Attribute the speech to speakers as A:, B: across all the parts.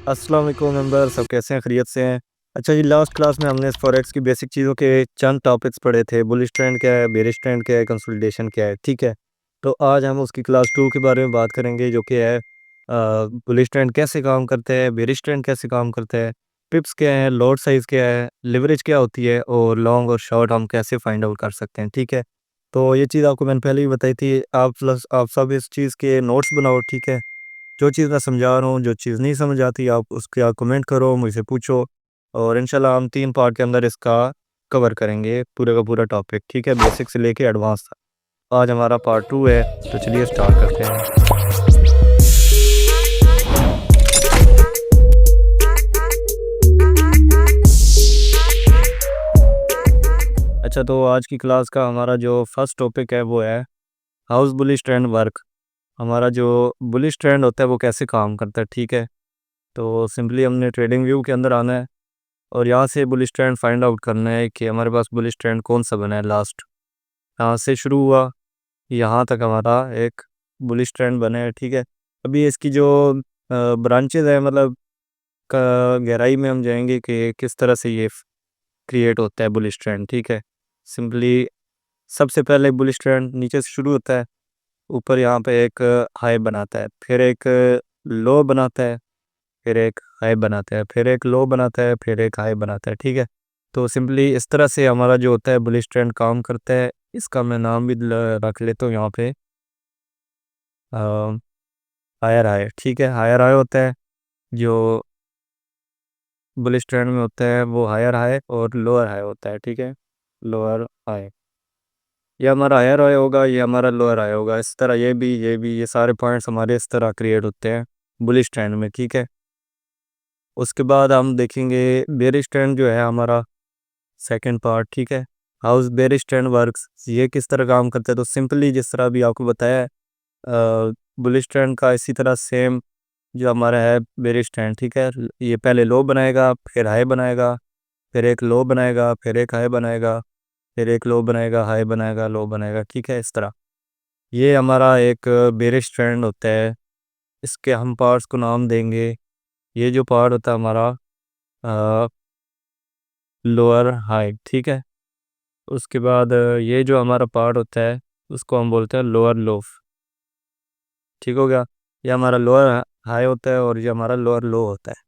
A: अस्सलाम वालेकुम मेंबर, सब कैसे हैं? खैरियत से हैं? अच्छा जी, लास्ट क्लास में हमने फॉरेक्स की बेसिक चीज़ों के चंद टॉपिक्स पढ़े थे। बुलिश ट्रेंड क्या है, बेरिश ट्रेंड क्या है, कंसोलिडेशन क्या है, ठीक है? तो आज हम उसकी क्लास 2 के बारे में बात करेंगे, जो कि है बुलिश ट्रेंड कैसे काम करते हैं, बेरिश ट्रेंड कैसे काम करते हैं, पिप्स क्या है, लॉट साइज़ क्या है, लिवरेज क्या होती है और लॉन्ग और शॉर्ट हम कैसे फाइंड आउट कर सकते हैं, ठीक है? तो ये चीज़ आपको मैंने पहले ही बताई थी। आप सब इस चीज़ के नोट्स बनाओ, ठीक है? जो चीज़ मैं समझा रहा हूँ, जो चीज़ नहीं समझ आती आप उसका कमेंट करो, मुझसे पूछो और इंशाल्लाह हम 3 पार्ट के अंदर इसका कवर करेंगे पूरे का पूरा टॉपिक, ठीक है? बेसिक से लेके एडवांस तक। आज हमारा पार्ट 2 है, तो चलिए स्टार्ट करते हैं। अच्छा, तो आज की क्लास का हमारा जो फर्स्ट टॉपिक है वो है हाउस बुलिश ट्रेंड वर्क। हमारा जो बुलिश ट्रेंड होता है वो कैसे काम करता है, ठीक है? तो सिंपली हमने ट्रेडिंग व्यू के अंदर आना है और यहाँ से बुलिश ट्रेंड फाइंड आउट करना है कि हमारे पास बुलिश ट्रेंड कौन सा बना है लास्ट। यहाँ से शुरू हुआ, यहाँ तक हमारा एक बुलिश ट्रेंड बना है, ठीक है? अभी इसकी जो ब्रांचेज़ है, मतलब गहराई में हम जाएंगे कि किस तरह से ये क्रिएट होता है बुलिश ट्रेंड, ठीक है? सिंपली सबसे पहले बुलिश ट्रेंड नीचे से शुरू होता है, ऊपर यहाँ पे एक हाई बनाता है, फिर एक लो बनाता है, फिर एक हाई बनाता है, फिर एक लो बनाता है, फिर एक हाई बनाता है, ठीक है? तो सिंपली इस तरह से हमारा जो होता है बुलिश ट्रेंड काम करता है। इसका मैं नाम भी रख लेता हूँ यहाँ पे, हायर हाई, ठीक है? हायर हाई होता है जो बुलिश ट्रेंड में होता है, वो हायर हाई और लोअर हाई होता है, ठीक है? लोअर हाई, ये हमारा हायर हाई होगा, ये हमारा लोअर हाई होगा। इस तरह ये सारे पॉइंट्स हमारे इस तरह क्रिएट होते हैं बुलिश ट्रेंड में, ठीक है? उसके बाद हम देखेंगे बेरिश ट्रेंड जो है हमारा सेकंड पार्ट, ठीक है? हाउस बेरिश ट्रेंड वर्क्स, ये किस तरह काम करता है? तो सिंपली जिस तरह अभी आपको बताया है बुलिश ट्रेंड का, इसी तरह सेम जो हमारा है बेरिश ट्रेंड, ठीक है? ये पहले लो बनाएगा, फिर हाई बनाएगा, फिर एक लो बनाएगा, फिर एक हाई बनाएगा, फिर एक लो बनाएगा, हाई बनाएगा, लो बनाएगा, ठीक है? इस तरह ये हमारा एक बेरिश ट्रेंड होता है। इसके हम पार्ट्स को नाम देंगे। ये जो पार्ट होता है हमारा लोअर हाई, ठीक है? उसके बाद ये जो हमारा पार्ट होता है उसको हम बोलते हैं लोअर लो, ठीक हो गया? ये हमारा लोअर हाई होता है और ये हमारा लोअर लो होता है।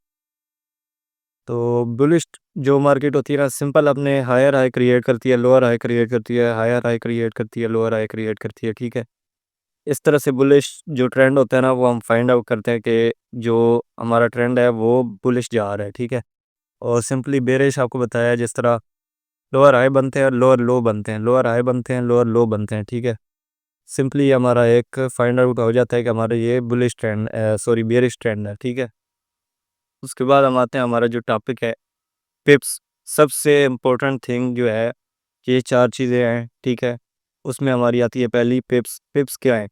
A: तो बुलिश जो मार्केट होती है ना, सिंपल अपने हायर हाई क्रिएट करती है, लोअर हाई क्रिएट करती है, हायर हाई क्रिएट करती है, लोअर हाई क्रिएट करती है, ठीक है? इस तरह से बुलिश जो ट्रेंड होता है ना, वो हम फाइंड आउट करते हैं कि जो हमारा ट्रेंड है वो बुलिश जा रहा है, ठीक है? और सिंपली बेरिश आपको बताया जिस तरह लोअर हाई बनते हैं, लोअर लो बनते हैं, लोअर हाई बनते हैं, लोअर लो बनते हैं, ठीक है? सिंपली हमारा एक फाइंड आउट हो जाता है कि हमारा ये bullish trend sorry bearish trend है, ठीक है? उसके बाद हम आते हैं, हमारा जो टॉपिक है पिप्स। सबसे इम्पोर्टेंट थिंग जो है, ये 4 चीज़ें हैं, ठीक है? उसमें हमारी आती है पहली पिप्स। पिप्स क्या है?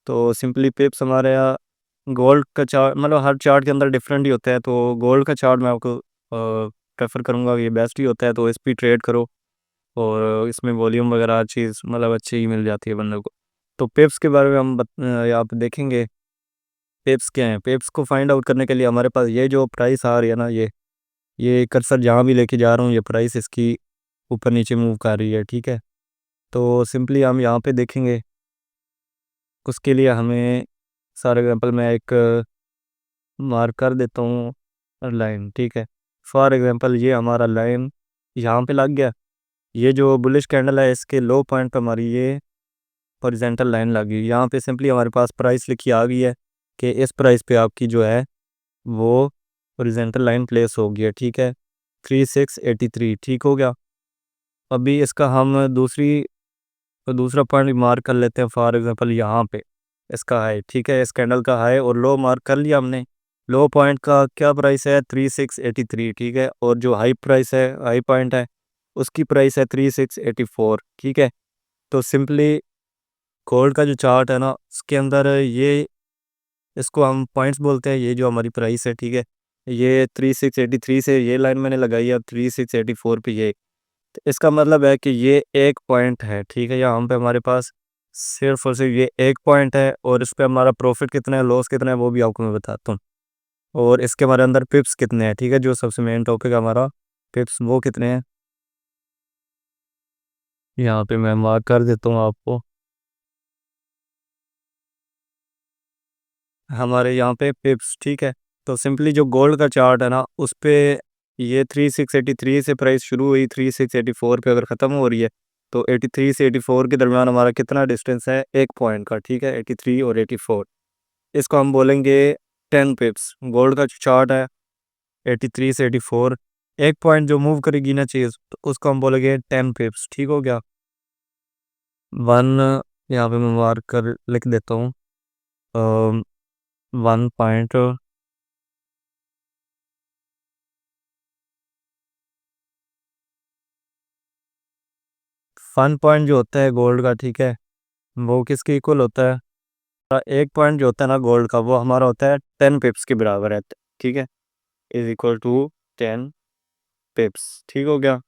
A: तो सिंपली पिप्स हमारे यहाँ गोल्ड का चार्ट, मतलब हर चार्ट के अंदर डिफरेंट ही होता है। तो गोल्ड का चार्ट मैं आपको प्रेफर करूँगा, ये बेस्ट ही होता है, तो इस पे ट्रेड करो और इसमें वॉल्यूम वगैरह हर चीज़ मतलब अच्छी ही मिल जाती है बंदे को। तो पेप्स के बारे में हम यहाँ पे देखेंगे। पेप्स क्या हैं? पेप्स को फाइंड आउट करने के लिए हमारे पास ये जो प्राइस आ रही है ना, ये कर्सर जहाँ भी लेके जा रहा हूँ, ये प्राइस इसकी ऊपर नीचे मूव कर रही है, ठीक है? तो सिंपली हम यहाँ पे देखेंगे। उसके लिए हमें फॉर एग्जांपल मैं एक मार्क कर देता हूँ लाइन, ठीक है? फॉर एग्जांपल ये हमारा लाइन यहाँ पे लग गया। ये जो बुलिश कैंडल है, इसके लो पॉइंट पे हमारी ये हॉरिजॉन्टल लाइन लग गई। यहाँ पे सिंपली हमारे पास प्राइस लिखी आ गई है कि इस प्राइस पे आपकी जो है वो हॉरिजॉन्टल लाइन प्लेस हो गई है, ठीक है? 3683, ठीक हो गया? अभी इसका हम दूसरा पॉइंट मार्क कर लेते हैं। फॉर एग्जांपल यहाँ पे इसका हाई, ठीक है? इस कैंडल का हाई और लो मार्क कर लिया हमने। लो पॉइंट का क्या प्राइस है? 3683, ठीक है? और जो हाई प्राइस है, हाई पॉइंट है, उसकी प्राइस है 3684, ठीक है? तो सिंपली गोल्ड का जो चार्ट है ना, उसके अंदर ये इसको हम पॉइंट्स बोलते हैं। ये जो हमारी प्राइस है, ठीक है? ये 3683 से ये लाइन मैंने लगाई है, अब 3684 पे ये, तो इसका मतलब है कि ये एक पॉइंट है, ठीक है? यहाँ पे हमारे पास सिर्फ और सिर्फ ये एक पॉइंट है और इस पे हमारा प्रॉफिट कितना है, लॉस कितना है, वो भी आपको मैं बताता हूँ। और इसके हमारे अंदर पिप्स कितने हैं, ठीक है, जो सबसे मेन टॉपिक है हमारा, पिप्स वो कितने हैं, यहाँ पे मैं मार्क कर देता हूँ आपको। हमारे यहाँ पे पिप्स, ठीक है। तो सिंपली जो गोल्ड का चार्ट है ना, उस पे ये 3683 से प्राइस शुरू हुई, 3684 पे अगर ख़त्म हो रही है, तो 83 से 84 के दरमियान हमारा कितना डिस्टेंस है, 1 पॉइंट का, ठीक है, 83 और 84। इसको हम बोलेंगे 10 पिप्स। गोल्ड का जो चार्ट है 83 से 84, 1 पॉइंट जो मूव करेगी ना चीज़, तो उसको हम बोलेंगे 10 पिप्स, ठीक हो गया। वन, यहाँ पे मैं मार्क कर लिख देता हूँ, 1 पॉइंट, 1 पॉइंट जो होता है गोल्ड का, ठीक है, वो किसके इक्वल होता है, 1 पॉइंट जो होता है ना गोल्ड का, वो हमारा होता है 10 पिप्स के बराबर है, ठीक है, इज इक्वल टू 10 पिप्स, ठीक हो गया।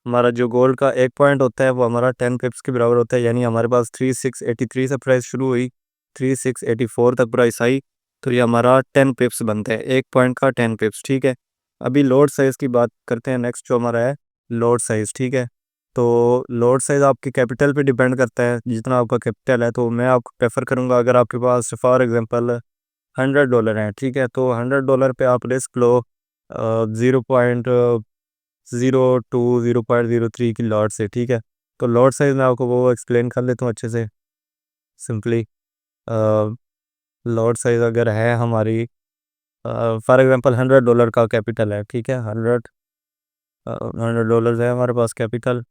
A: हमारा जो गोल्ड का 1 पॉइंट होता है वो हमारा 10 पिप्स के बराबर होता है, यानी हमारे पास 3683 से प्राइस शुरू हुई, 3684 तक प्राइस आई, तो ये हमारा 10 पिप्स बनते हैं, 1 पॉइंट का 10 पिप्स, ठीक है। अभी लोड साइज़ की बात करते हैं, नेक्स्ट जो हमारा है लोड साइज़, ठीक है। तो लोड साइज़ आपके कैपिटल पे डिपेंड करता है, जितना आपका कैपिटल है, तो मैं आपको प्रेफर करूँगा, अगर आपके पास फॉर एग्जांपल $100 हैं, ठीक है, तो $100 पे आप रिस्क लो 0.02 0.03 की लॉट से, ठीक है। तो लॉट साइज मैं आपको वो एक्सप्लेन कर लेता हूँ अच्छे से, सिंपली लॉट साइज अगर है हमारी, फॉर एग्जांपल $100 का कैपिटल है, ठीक है, $100 है हमारे पास कैपिटल,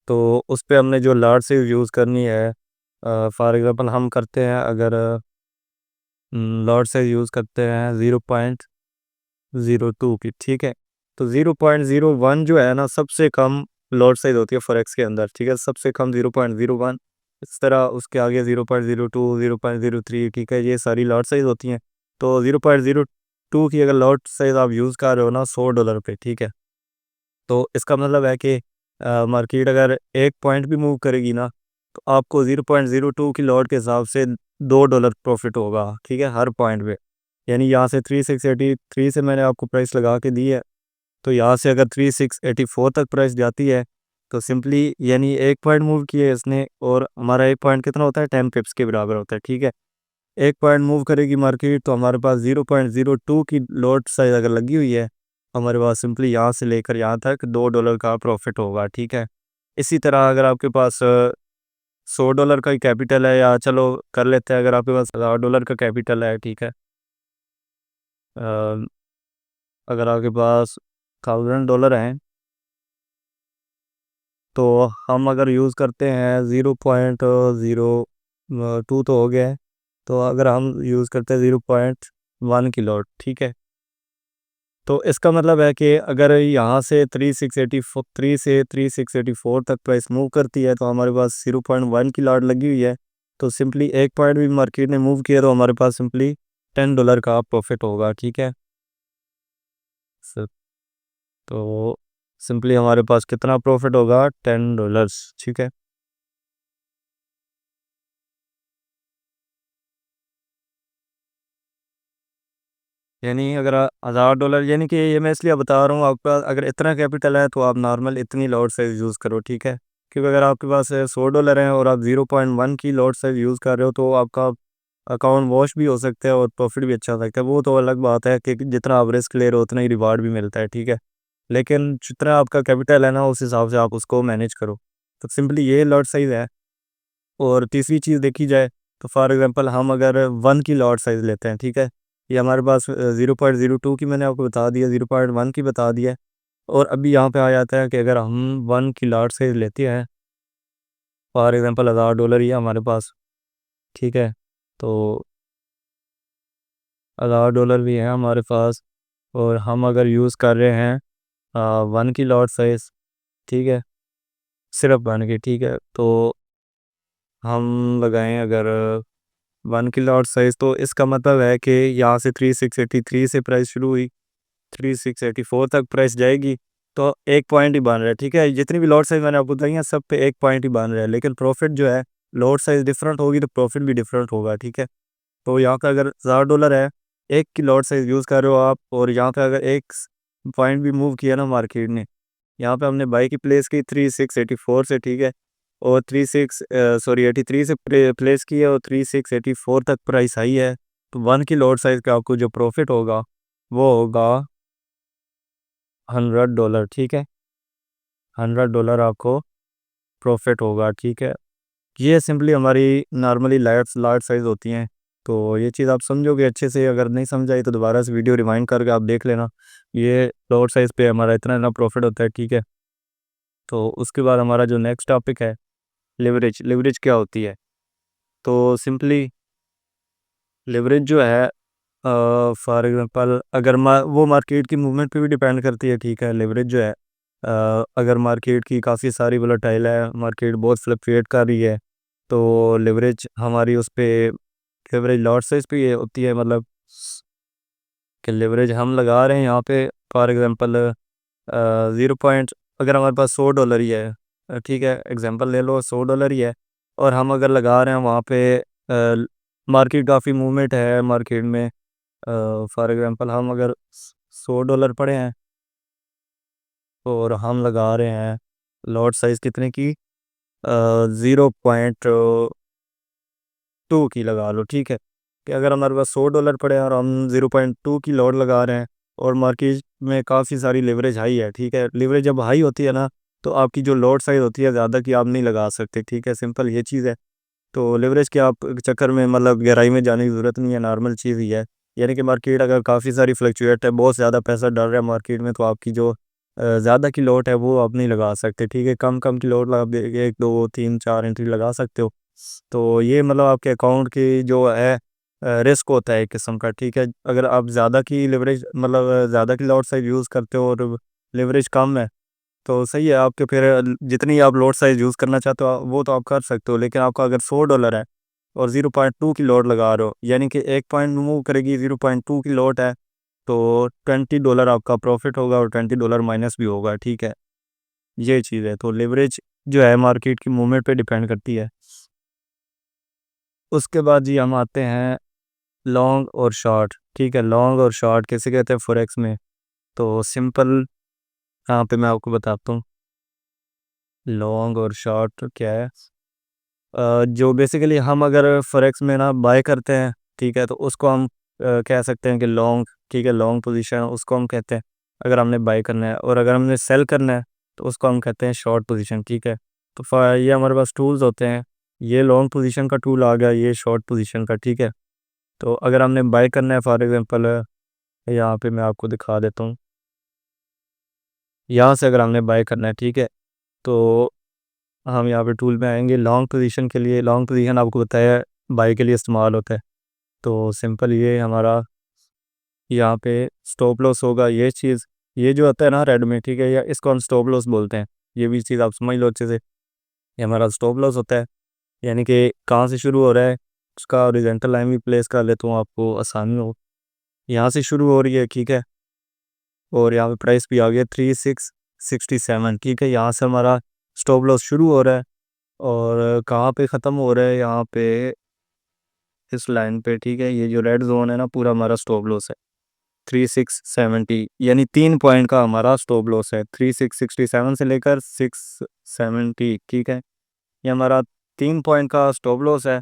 A: तो उस पे हमने जो लॉट साइज यूज़ करनी है, फॉर एग्जांपल हम करते हैं, अगर लॉट साइज यूज़ करते हैं 0.02 की, ठीक है, तो 0.01 जो है ना सबसे कम लॉट साइज होती है फॉरेक्स के अंदर, ठीक है, सबसे कम 0.01, इस तरह उसके आगे 0.02 0.03, ठीक है, ये सारी लॉट साइज होती हैं। तो 0.02 की अगर लॉट साइज आप यूज़ कर रहे हो ना $100 पे, ठीक है, तो इसका मतलब है कि मार्केट अगर 1 पॉइंट भी मूव करेगी ना, तो आपको 0.02 की लॉट के हिसाब से $2 प्रॉफिट होगा, ठीक है, हर पॉइंट पे। यानी यहाँ से 3683 से मैंने आपको प्राइस लगा के दी है, तो यहाँ से अगर 3684 तक प्राइस जाती है, तो सिंपली यानी 1 पॉइंट मूव किए इसने, और हमारा 1 पॉइंट कितना होता है, 10 पिप्स के बराबर होता है, ठीक है। 1 पॉइंट मूव करेगी मार्केट, तो हमारे पास 0.02 की लॉट साइज अगर लगी हुई है, हमारे पास सिंपली यहाँ से लेकर यहाँ तक $2 का प्रॉफिट होगा, ठीक है। इसी तरह अगर आपके पास $100 का ही कैपिटल है, या चलो कर लेते हैं, अगर आपके पास $1000 का कैपिटल है, ठीक है, अ, अगर आपके पास $1000 हैं, तो हम अगर यूज़ करते हैं 0.02 तो हो गया है, तो अगर हम यूज़ करते हैं 0.1 की लॉट, ठीक है, तो इसका मतलब है कि अगर यहाँ से 3683 से 3684 तक प्राइस मूव करती है, तो हमारे पास 0.1 की लॉट लगी हुई है, तो सिंपली 1 पॉइंट भी मार्केट ने मूव किया, तो हमारे पास सिंपली $10 का प्रॉफिट होगा, ठीक है। स- तो सिंपली हमारे पास कितना प्रॉफिट होगा, $10, ठीक है। यानी अगर $1000, यानी कि ये मैं इसलिए बता रहा हूँ, आपका अगर इतना कैपिटल है तो आप नॉर्मल इतनी लॉट साइज यूज़ करो, ठीक है, क्योंकि अगर आपके पास $100 हैं और आप 0.1 की लॉट साइज यूज़ कर रहे हो, तो आपका अकाउंट वॉश भी हो सकता है और प्रॉफिट भी अच्छा हो सकता है, वो तो अलग बात है कि जितना आप रिस्क ले रहे हो उतना ही रिवार्ड भी मिलता है, ठीक है। लेकिन जितना आपका कैपिटल है ना, उस हिसाब से आप उसको मैनेज करो, तो सिंपली ये लॉट साइज है। और तीसरी चीज़ देखी जाए, तो फॉर एग्जांपल हम अगर 1 की लॉट साइज़ लेते हैं, ठीक है, ये हमारे पास 0.02 की मैंने आपको बता दिया, 0.1 की बता दिया है, और अभी यहाँ पे आ जाता है कि अगर हम 1 की लॉट साइज़ लेते हैं, फॉर एग्जांपल $1000 ही है हमारे पास, ठीक है, तो $1000 भी है हमारे पास, और हम अगर यूज़ कर रहे हैं 1 की लॉट साइज़, ठीक है, सिर्फ 1 की, ठीक है, तो हम लगाएं अगर 1 की लॉट साइज़, तो इसका मतलब है कि यहाँ से 3683 से प्राइस शुरू हुई, 3684 तक प्राइस जाएगी, तो 1 पॉइंट ही बन रहा है, ठीक है। जितनी भी लॉट साइज़ मैंने आपको बताई हैं, सब पे 1 पॉइंट ही बन रहा है, लेकिन प्रॉफिट जो है, लॉट साइज़ डिफरेंट होगी तो प्रॉफिट भी डिफरेंट होगा, ठीक है। तो यहाँ पे अगर $1000 है, एक की लॉट साइज यूज़ कर रहे हो आप, और यहाँ पे अगर एक पॉइंट भी मूव किया ना मार्केट ने, यहाँ पे हमने बाई की प्लेस की 3684 से, ठीक है, और 83 से प्लेस की है, और 3684 तक प्राइस आई है। तो 1 की लॉट साइज का आपको जो प्रॉफिट होगा वो होगा $100, ठीक है, $100 आपको प्रॉफिट होगा, ठीक है। ये सिंपली हमारी नॉर्मली लाइट्स लार्ज साइज़ होती हैं। तो ये चीज़ आप समझोगे अच्छे से, अगर नहीं समझाई तो दोबारा से वीडियो रिवाइंड करके आप देख लेना। ये लॉट साइज़ पे हमारा इतना इतना प्रॉफिट होता है, ठीक है। तो उसके बाद हमारा जो नेक्स्ट टॉपिक है, लिवरेज। लिवरेज क्या होती है? तो सिंपली लिवरेज जो है, फॉर एग्जांपल अगर वो मार्केट की मूवमेंट पे भी डिपेंड करती है, ठीक है। लिवरेज जो है, अगर मार्केट की काफ़ी सारी वोलेटाइल है, मार्केट बहुत फ्लक्चुएट कर रही है, तो लिवरेज हमारी उस पे लिवरेज लॉट साइज पे ये होती है, मतलब कि लिवरेज हम लगा रहे हैं यहाँ पे, फॉर एग्जांपल 0 पॉइंट, अगर हमारे पास $100 ही है, ठीक है, एग्जांपल ले लो, $100 ही है, और हम अगर लगा रहे हैं वहाँ पे, मार्केट काफ़ी मूवमेंट है मार्केट में, फॉर एग्जांपल हम अगर $100 पड़े हैं और हम लगा रहे हैं लॉट साइज़ कितने की, 0.2 की लगा लो, ठीक है। कि अगर हमारे पास $100 पड़े हैं और हम 0.2 की लॉट लगा रहे हैं, और मार्केट में काफ़ी सारी लिवरेज हाई है, ठीक है। लिवरेज जब हाई होती है ना, तो आपकी जो लॉट साइज़ होती है ज़्यादा की आप नहीं लगा सकते, ठीक है, सिंपल ये चीज़ है। तो लिवरेज के आप चक्कर में मतलब गहराई में जाने की ज़रूरत नहीं है, नॉर्मल चीज़ ही है। यानी कि मार्केट अगर काफ़ी सारी फ्लक्चुएट है, बहुत ज़्यादा पैसा डर रहा है मार्केट में, तो आपकी जो ज़्यादा की लॉट है वो आप नहीं लगा सकते, ठीक है। कम कम की लॉट आप 1 2 3 4 एंट्री लगा सकते हो। तो ये मतलब आपके अकाउंट की जो है रिस्क होता है एक किस्म का, ठीक है। अगर आप ज़्यादा की लिवरेज मतलब ज़्यादा की लॉट साइज यूज़ करते हो और लिवरेज कम है, तो सही है आपके, फिर जितनी आप लोड साइज़ यूज़ करना चाहते हो वो तो आप कर सकते हो। लेकिन आपका अगर $100 है और 0.2 की लोड लगा रहे हो, यानी कि एक पॉइंट मूव करेगी, 0.2 की लोड है, तो $20 आपका प्रॉफिट होगा और $20 माइनस भी होगा, ठीक है। ये चीज़ है। तो लिवरेज जो है मार्केट की मूवमेंट पे डिपेंड करती है। उसके बाद जी हम आते हैं लॉन्ग और शॉर्ट, ठीक है। लॉन्ग और शॉर्ट कैसे कहते हैं फॉरेक्स में? तो सिंपल यहाँ पे मैं आपको बताता हूँ लॉन्ग और शॉर्ट क्या है। जो बेसिकली हम अगर फॉरेक्स में ना बाय करते हैं, ठीक है, तो उसको हम कह सकते हैं कि लॉन्ग, ठीक है, लॉन्ग पोजीशन उसको हम कहते हैं अगर हमने बाय करना है, और अगर हमने सेल करना है तो उसको हम कहते हैं शॉर्ट पोजीशन, ठीक है। तो ये हमारे पास टूल्स होते हैं, ये लॉन्ग पोजीशन का टूल आ गया, ये शॉर्ट पोजीशन का, ठीक है। तो अगर हमने बाय करना है, फॉर एग्जांपल यहाँ पे मैं आपको दिखा देता हूँ, यहाँ से अगर हमने बाय करना है, ठीक है, तो हम यहाँ पे टूल में आएंगे लॉन्ग पोजीशन के लिए। लॉन्ग पोजीशन आपको बताया बाई के लिए इस्तेमाल होता है। तो सिंपल ये हमारा यहाँ पे स्टॉप लॉस होगा, ये चीज़, ये जो होता है ना रेड में, ठीक है, या इसको हम स्टॉप लॉस बोलते हैं। ये भी चीज़ आप समझ लो अच्छे से, ये हमारा स्टॉप लॉस होता है। यानी कि कहाँ से शुरू हो रहा है, उसका हॉरिजॉन्टल लाइन भी प्लेस कर लेता हूँ आपको आसानी हो। यहाँ से शुरू हो रही है, ठीक है, और यहाँ पे प्राइस भी आ गया 3667, ठीक है। यहाँ से हमारा स्टॉप लॉस शुरू हो रहा है, और कहाँ पे ख़त्म हो रहा है, यहाँ पे इस लाइन पे, ठीक है। ये जो रेड जोन है ना, पूरा हमारा स्टॉप लॉस है 3670, यानी 3 पॉइंट का हमारा स्टॉप लॉस है, 3667 से लेकर 670, ठीक है। ये हमारा 3 पॉइंट का स्टॉप लॉस है।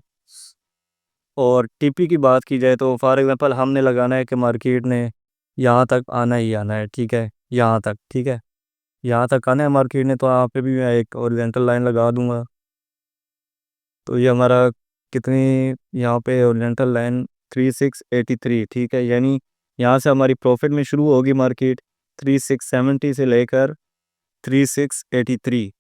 A: और टीपी की बात की जाए तो फॉर एग्जांपल हमने लगाना है कि मार्केट ने यहाँ तक आना ही आना है, ठीक है, यहाँ तक, ठीक है, यहाँ तक आना है मार्केट ने, तो यहाँ पे भी मैं एक ओरिजेंटल लाइन लगा दूंगा। तो ये हमारा कितनी, यहाँ पे ओरिजेंटल लाइन 3683, ठीक है, यानी यहाँ से हमारी प्रॉफिट में शुरू होगी मार्केट 3670 से लेकर 3683।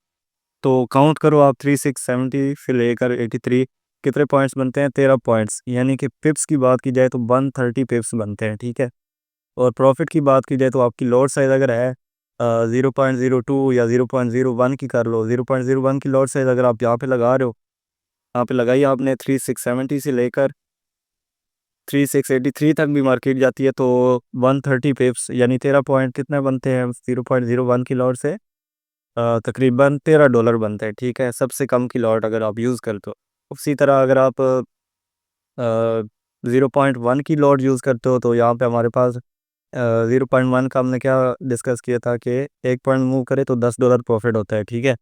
A: तो काउंट करो आप, 3670 से लेकर 83 कितने पॉइंट्स बनते हैं? 13 पॉइंट्स, यानी कि पिप्स की बात की जाए तो 130 पिप्स बनते हैं, ठीक है। और प्रॉफिट की बात की जाए तो आपकी लॉट साइज अगर है 0.02 या 0.01 की कर लो, 0.01 की लॉट साइज अगर आप यहाँ पे लगा रहे हो, यहाँ पे लगाई आपने 3670 से लेकर 3683 तक भी मार्केट जाती है, तो 130 पिप्स यानी 13 पॉइंट कितने बनते हैं 0.01 की लॉट से? तकरीबन $13 बनते हैं, ठीक है, सबसे कम की लॉट अगर आप यूज़ करते हो। उसी तरह अगर आप 0.1 की लॉट यूज़ करते हो तो यहाँ पे हमारे पास 0.1 का हमने क्या डिस्कस किया था कि 1 पॉइंट मूव करे तो $10 प्रॉफिट होता है, ठीक है।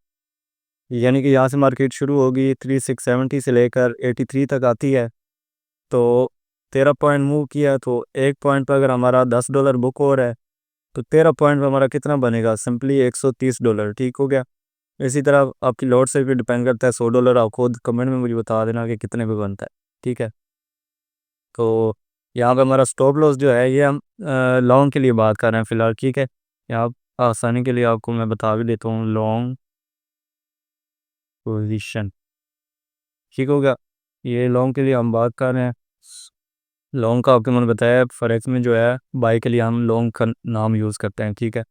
A: यानी कि यहाँ से मार्केट शुरू होगी 3670 से लेकर 83 तक आती है। तो 13 पॉइंट मूव किया तो 1 पॉइंट पर अगर हमारा $10 बुक हो रहा है तो 13 पॉइंट पर हमारा कितना बनेगा, सिंपली $130, ठीक हो गया। इसी तरह आपकी लॉट से भी डिपेंड करता है, $100 आप खुद कमेंट में मुझे बता देना कि कितने पे बनता है, ठीक है। तो यहाँ पे हमारा स्टॉप लॉस जो है ये हम लॉन्ग के लिए बात कर रहे हैं फ़िलहाल, ठीक है। यहाँ आसानी के लिए आपको मैं बता भी देता हूँ लॉन्ग पोजीशन, ठीक हो गया। ये लॉन्ग के लिए हम बात कर रहे हैं। लॉन्ग का आपको मैंने बताया फॉरेक्स में जो है बाई के लिए हम लॉन्ग का नाम यूज़ करते हैं, ठीक है।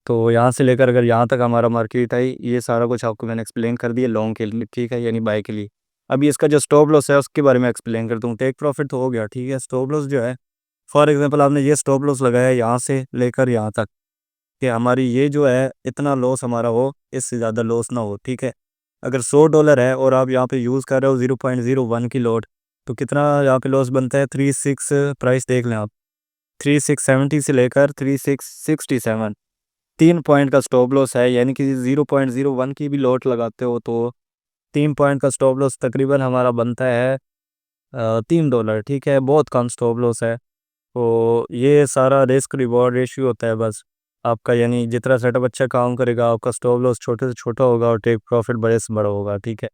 A: तो यहाँ से लेकर अगर यहाँ तक हमारा मार्केट आई, ये सारा कुछ आपको मैंने एक्सप्लेन कर दिया लॉन्ग के लिए, ठीक है, यानी बाई के लिए। अभी इसका जो स्टॉप लॉस है उसके बारे में एक्सप्लेन करता हूँ। टेक प्रॉफिट तो हो गया, ठीक है। स्टॉप लॉस जो है, फॉर एग्जांपल आपने ये स्टॉप लॉस लगाया यहाँ से लेकर यहाँ तक कि हमारी ये जो है इतना लॉस हमारा हो, इससे ज़्यादा लॉस ना हो, ठीक है। अगर $100 है और आप यहाँ पे यूज़ कर रहे हो 0.01 की लॉट, तो कितना यहाँ पे लॉस बनता है, 36 प्राइस देख लें आप, 3670 से लेकर 3667, 3 पॉइंट का स्टॉप लॉस है। यानी कि 0.01 की भी लॉट लगाते हो तो 3 पॉइंट का स्टॉप लॉस तकरीबन हमारा बनता है $3, ठीक है। बहुत कम स्टॉप लॉस है। तो ये सारा रिस्क रिवॉर्ड रेशियो होता है बस आपका, यानी जितना सेटअप अच्छा काम करेगा आपका स्टॉप लॉस छोटे से छोटा होगा और टेक प्रॉफिट बड़े से बड़ा होगा, ठीक है।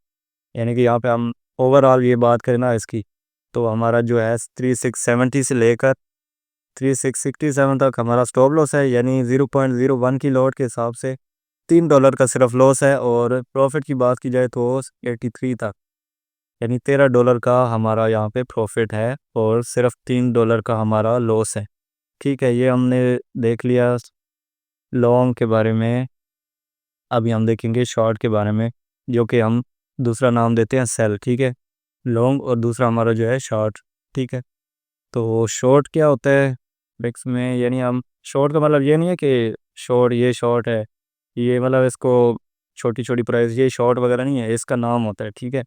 A: यानी कि यहाँ पे हम ओवरऑल ये बात करें ना इसकी, तो हमारा जो है 3670 से लेकर 3667 तक हमारा स्टॉप लॉस है, यानी 0.01 की लॉट के हिसाब से $3 का सिर्फ लॉस है। और प्रॉफिट की बात की जाए तो 83 तक, यानी $13 का हमारा यहाँ पे प्रॉफिट है और सिर्फ $3 का हमारा लॉस है, ठीक है। ये हमने देख लिया लॉन्ग के बारे में। अभी हम देखेंगे शॉर्ट के बारे में, जो कि हम दूसरा नाम देते हैं सेल, ठीक है। लॉन्ग और दूसरा हमारा जो है शॉर्ट, ठीक है। तो शॉर्ट क्या होता है ब्रिक्स में, यानी हम शॉर्ट का मतलब ये नहीं है कि शॉर्ट ये शॉर्ट है, ये मतलब इसको छोटी छोटी प्राइस ये शॉर्ट वगैरह नहीं है, इसका नाम होता है, ठीक है।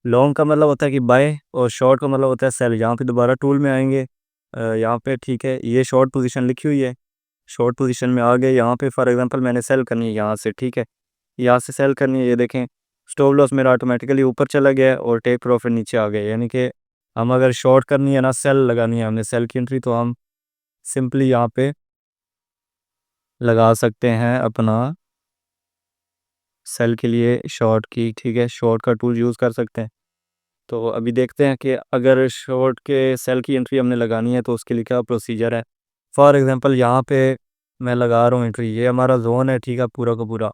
A: लॉन्ग का मतलब होता है कि बाय और शॉर्ट का मतलब होता है सेल। यहाँ पे दोबारा टूल में आएंगे, यहाँ पे, ठीक है, ये शॉर्ट पोजीशन लिखी हुई है, शॉर्ट पोजीशन में आ गए। यहाँ पे फॉर एग्जांपल मैंने सेल करनी है यहाँ से, ठीक है, यहाँ से सेल करनी है। ये देखें स्टॉप लॉस मेरा ऑटोमेटिकली ऊपर चला गया है और टेक प्रॉफिट नीचे आ गया। यानी कि हम अगर शॉर्ट करनी है ना, सेल लगानी है हमने, सेल की एंट्री, तो हम सिंपली यहाँ पे लगा सकते हैं अपना सेल के लिए शॉर्ट की, ठीक है, शॉर्ट का टूल यूज़ कर सकते हैं। तो अभी देखते हैं कि अगर शॉर्ट के सेल की एंट्री हमने लगानी है तो उसके लिए क्या प्रोसीजर है। फॉर एग्जांपल यहाँ पे मैं लगा रहा हूँ एंट्री, ये हमारा जोन है, ठीक है, पूरा का पूरा।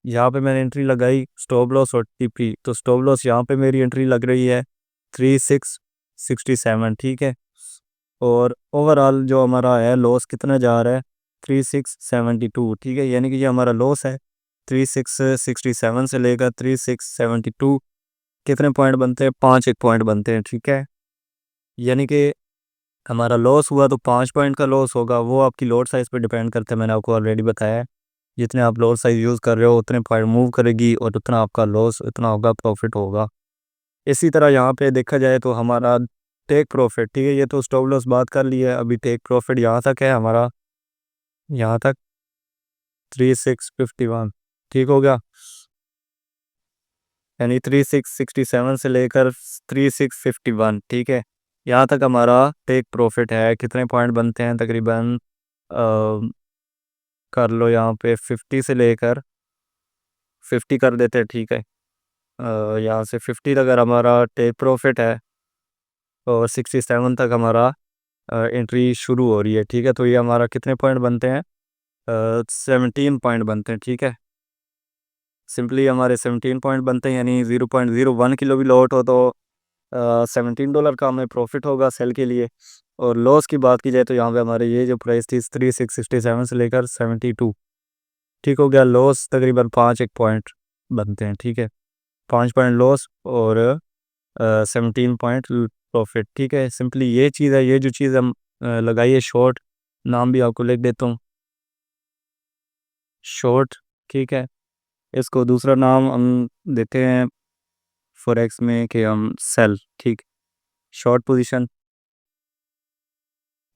A: यहाँ पे मैंने एंट्री लगाई स्टॉप लॉस और टीपी, तो स्टॉप लॉस यहाँ पे मेरी एंट्री लग रही है 3667, ठीक है। और ओवरऑल जो हमारा है लॉस कितना जा रहा है 3672, ठीक है। यानी कि ये हमारा लॉस है 3667 से लेकर 3672, कितने पॉइंट बनते हैं, 5 पॉइंट बनते हैं, ठीक है। यानी कि हमारा लॉस हुआ तो 5 पॉइंट का लॉस होगा, वो आपकी लॉट साइज़ पे डिपेंड करता है, मैंने आपको ऑलरेडी बताया है। जितने आप लॉट साइज़ यूज़ कर रहे हो उतने पॉइंट मूव करेगी और उतना आपका लॉस उतना होगा, प्रॉफिट होगा। इसी तरह यहाँ पे देखा जाए तो हमारा टेक प्रॉफिट, ठीक है, ये तो स्टॉप लॉस बात कर लिया है, अभी टेक प्रॉफिट यहाँ तक है हमारा, यहाँ तक 3651, ठीक हो गया। यानी 3667 से लेकर 3651, ठीक है, यहाँ तक हमारा टेक प्रॉफिट है। कितने पॉइंट बनते हैं तकरीबन, कर लो यहाँ पे 50 से लेकर 50 कर देते हैं, ठीक है। यहाँ से 50 तक अगर हमारा टेक प्रॉफिट है और 67 तक हमारा एंट्री शुरू हो रही है, ठीक है। तो ये हमारा कितने पॉइंट बनते हैं, 17 पॉइंट बनते हैं, ठीक है। सिंपली हमारे 17 पॉइंट बनते हैं, यानी 0.01 किलो भी लॉट हो तो $17 का हमें प्रॉफिट होगा सेल के लिए। और लॉस की बात की जाए तो यहाँ पे हमारे ये जो प्राइस थी 3667 से लेकर 72, ठीक हो गया। लॉस तकरीबन 5 पॉइंट बनते हैं, ठीक है, 5 पॉइंट लॉस और 17 पॉइंट प्रॉफिट, ठीक है। सिंपली ये चीज़ है, ये जो चीज़ हम लगाइए शॉर्ट, नाम भी आपको लिख देता हूँ शॉर्ट, ठीक है। इसको दूसरा नाम हम देते हैं फॉरेक्स में कि हम सेल, ठीक। शॉर्ट पोजीशन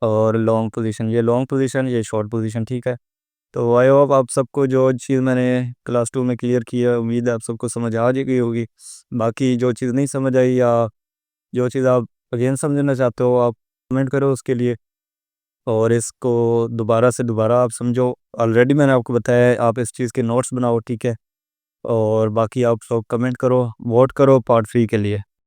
A: और लॉन्ग पोजीशन, ये लॉन्ग पोजीशन, ये शॉर्ट पोजीशन, ठीक है। तो आई होप आप सबको जो चीज़ मैंने क्लास 2 में क्लियर किया, उम्मीद है आप सबको समझ आ गई होगी। बाकी जो चीज़ नहीं समझ आई या जो चीज़ आप अगेन समझना चाहते हो, आप कमेंट करो उसके लिए, और इसको दोबारा से दोबारा आप समझो। ऑलरेडी मैंने आपको बताया है, आप इस चीज़ के नोट्स बनाओ, ठीक है। और बाकी आप सब कमेंट करो, वोट करो पार्ट 3 के लिए।